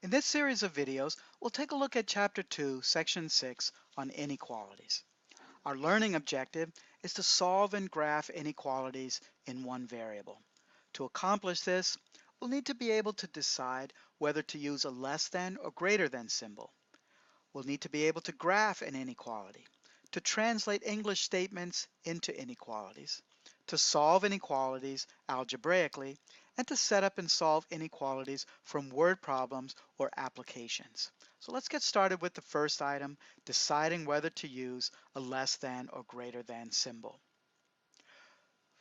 In this series of videos, we'll take a look at Chapter 2, Section 6 on inequalities. Our learning objective is to solve and graph inequalities in one variable. To accomplish this, we'll need to be able to decide whether to use a less than or greater than symbol. We'll need to be able to graph an inequality, to translate English statements into inequalities, to solve inequalities algebraically, and to set up and solve inequalities from word problems or applications. So let's get started with the first item, deciding whether to use a less than or greater than symbol.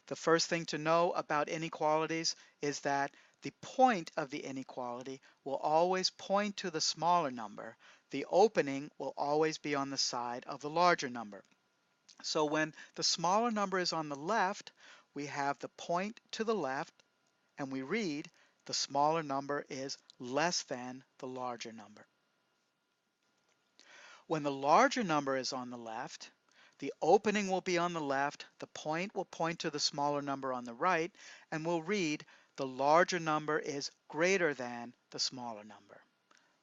The first thing to know about inequalities is that the point of the inequality will always point to the smaller number. The opening will always be on the side of the larger number. So when the smaller number is on the left, we have the point to the left, and we read the smaller number is less than the larger number. When the larger number is on the left, the opening will be on the left, the point will point to the smaller number on the right, and we'll read the larger number is greater than the smaller number.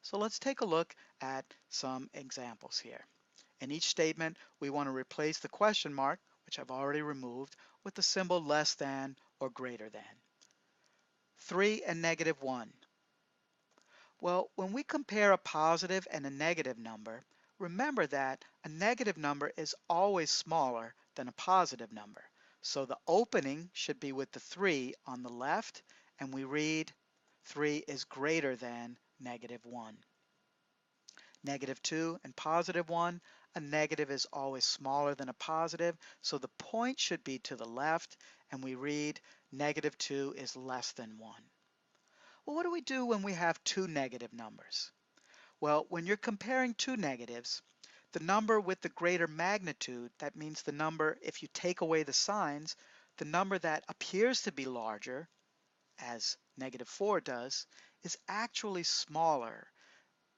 So let's take a look at some examples here. In each statement, we want to replace the question mark, which I've already removed, with the symbol less than or greater than. 3 and negative 1. Well, when we compare a positive and a negative number, remember that a negative number is always smaller than a positive number. So the opening should be with the 3 on the left, and we read 3 is greater than negative 1. Negative 2 and positive 1, a negative is always smaller than a positive, so the point should be to the left, and we read negative 2 is less than 1. Well, what do we do when we have two negative numbers? Well, when you're comparing two negatives, the number with the greater magnitude, that means the number, if you take away the signs, the number that appears to be larger, as negative 4 does, is actually smaller.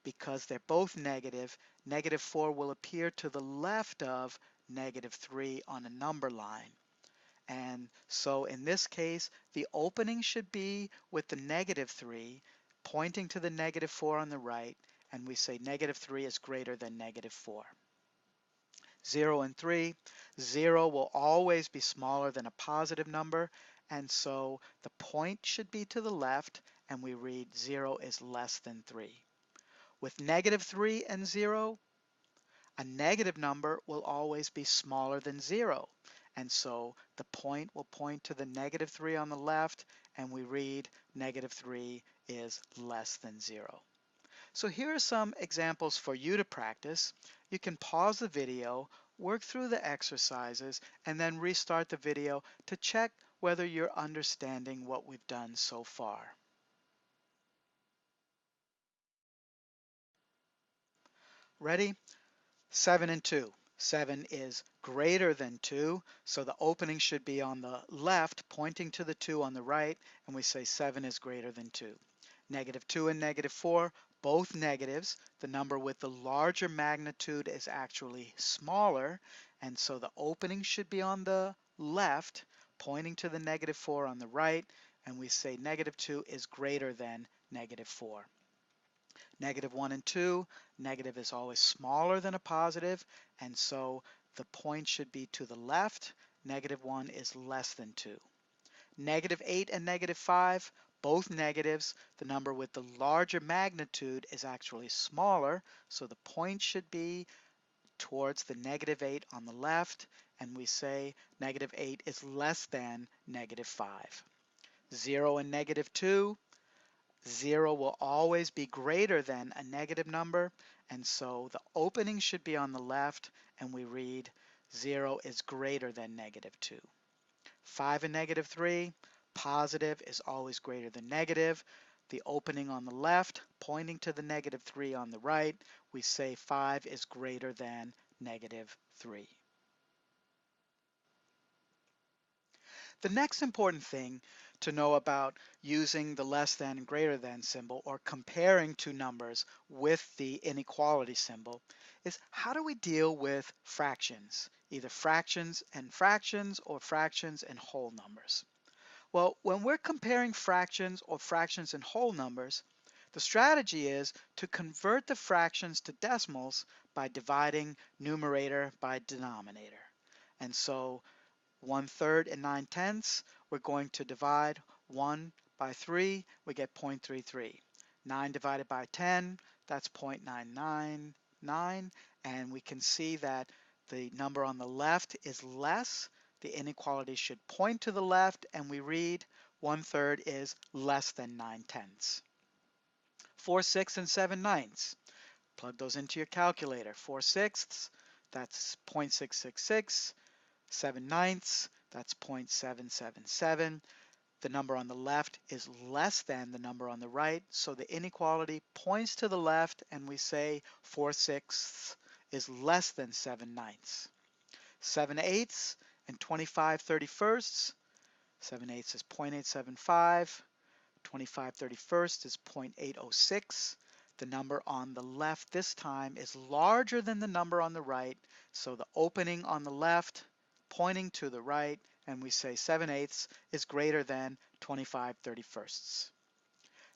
Because they're both negative, negative 4 will appear to the left of negative 3 on a number line. And so in this case, the opening should be with the negative 3 pointing to the negative 4 on the right, and we say negative 3 is greater than negative 4. 0 and 3, 0 will always be smaller than a positive number, and so the point should be to the left, and we read 0 is less than 3. With negative 3 and 0, a negative number will always be smaller than 0. And so the point will point to the negative 3 on the left, and we read negative 3 is less than 0. So here are some examples for you to practice. You can pause the video, work through the exercises, and then restart the video to check whether you're understanding what we've done so far. Ready? 7 and 2. 7 is greater than 2, so the opening should be on the left, pointing to the 2 on the right, and we say 7 is greater than 2. Negative 2 and negative 4, both negatives. The number with the larger magnitude is actually smaller, and so the opening should be on the left, pointing to the negative 4 on the right, and we say negative 2 is greater than negative 4. Negative 1 and 2, negative is always smaller than a positive, and so the point should be to the left. Negative 1 is less than 2. Negative 8 and negative 5, both negatives. The number with the larger magnitude is actually smaller, so the point should be towards the negative 8 on the left, and we say negative 8 is less than negative 5. 0 and negative 2, 0 will always be greater than a negative number, and so the opening should be on the left, and we read 0 is greater than negative 2. 5 and negative 3, positive is always greater than negative. The opening on the left, pointing to the negative 3 on the right, we say 5 is greater than negative 3. The next important thing to know about using the less than and greater than symbol or comparing two numbers with the inequality symbol is how do we deal with fractions, either fractions and fractions or fractions and whole numbers. Well, when we're comparing fractions or fractions and whole numbers, The strategy is to convert the fractions to decimals by dividing numerator by denominator. And so 1/3 and 9/10, we're going to divide 1 by 3, we get 0.33. 9 divided by 10, that's 0.999, and we can see that the number on the left is less. The inequality should point to the left, and we read 1/3 is less than 9/10. 4/6 and 7/9. Plug those into your calculator. 4/6, that's 0.666. 7/9, that's 0.777. The number on the left is less than the number on the right, so the inequality points to the left, and we say 4/6 is less than 7/9. 7/8 and 25/31. 7/8 is 0.875. 25/31 is 0.806. The number on the left this time is larger than the number on the right, so the opening on the left pointing to the right, and we say 7/8 is greater than 25/31.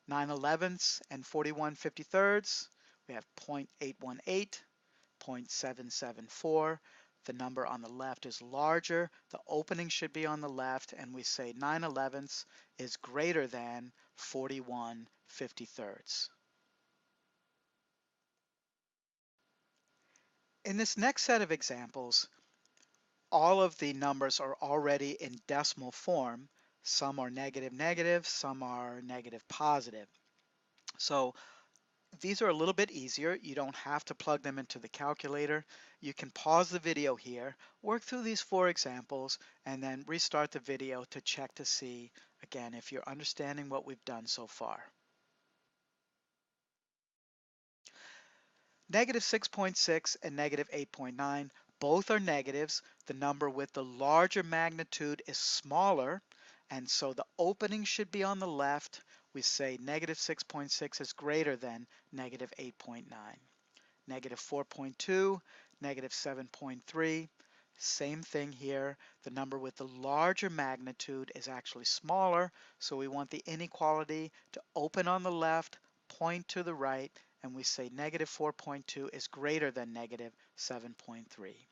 9/11 and 41/53, we have 0.818, 0.774. The number on the left is larger, the opening should be on the left, and we say 9/11 is greater than 41/53. In this next set of examples, all of the numbers are already in decimal form. Some are negative negative, some are negative positive. So these are a little bit easier. You don't have to plug them into the calculator. You can pause the video here, work through these 4 examples, and then restart the video to check to see, again, if you're understanding what we've done so far. Negative 6.6 and negative 8.9, both are negatives. The number with the larger magnitude is smaller, and so the opening should be on the left. We say negative 6.6 is greater than negative 8.9. Negative 4.2, negative 7.3, same thing here. The number with the larger magnitude is actually smaller, so we want the inequality to open on the left, point to the right, and we say negative 4.2 is greater than negative 7.3.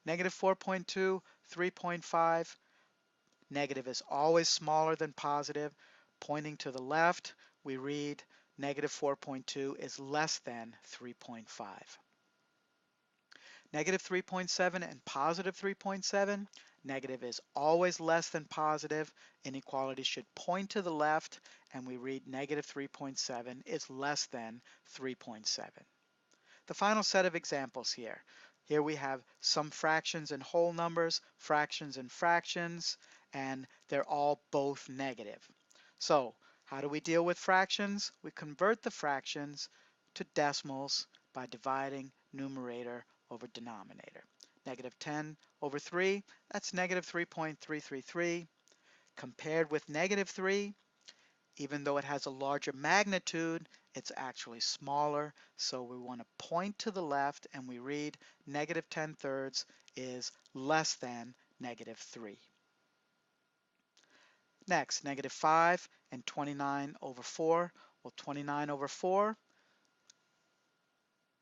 Negative 4.2, 3.5, negative is always smaller than positive. Pointing to the left, we read negative 4.2 is less than 3.5. Negative 3.7 and positive 3.7, negative is always less than positive. Inequality should point to the left, and we read negative 3.7 is less than 3.7. The final set of examples here. Here we have some fractions and whole numbers, fractions and fractions, and they're all both negative. So how do we deal with fractions? We convert the fractions to decimals by dividing numerator over denominator. Negative 10 over 3, that's negative 3.333. Compared with negative 3, even though it has a larger magnitude, it's actually smaller, so we want to point to the left, and we read negative 10/3 is less than negative 3. Next, negative 5 and 29 over 4. Well, 29 over 4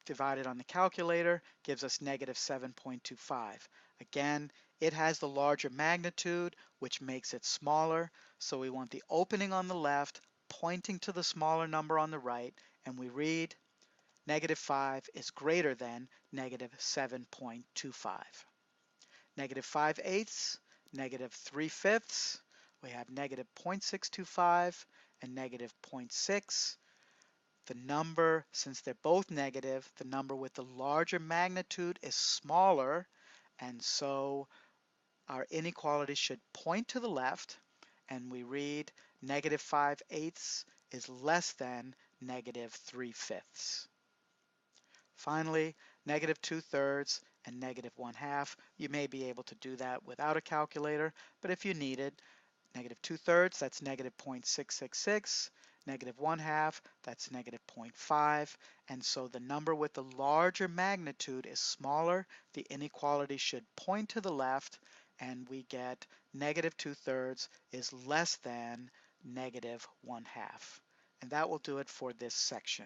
divided on the calculator gives us negative 7.25. Again, it has the larger magnitude, which makes it smaller, so we want the opening on the left pointing to the smaller number on the right, and we read negative 5 is greater than negative 7.25. Negative 5/8, negative 3/5, we have negative 0.625 and negative 0.6. The number, since they're both negative, the number with the larger magnitude is smaller, and so our inequality should point to the left, and we read negative 5/8 is less than negative 3/5. Finally, negative 2/3 and negative 1/2. You may be able to do that without a calculator, but if you need it, negative 2/3, that's negative 0.666. Negative 1/2, that's negative 0.5, and so the number with the larger magnitude is smaller. The inequality should point to the left, and we get negative 2/3 is less than negative 1/2. And that will do it for this section.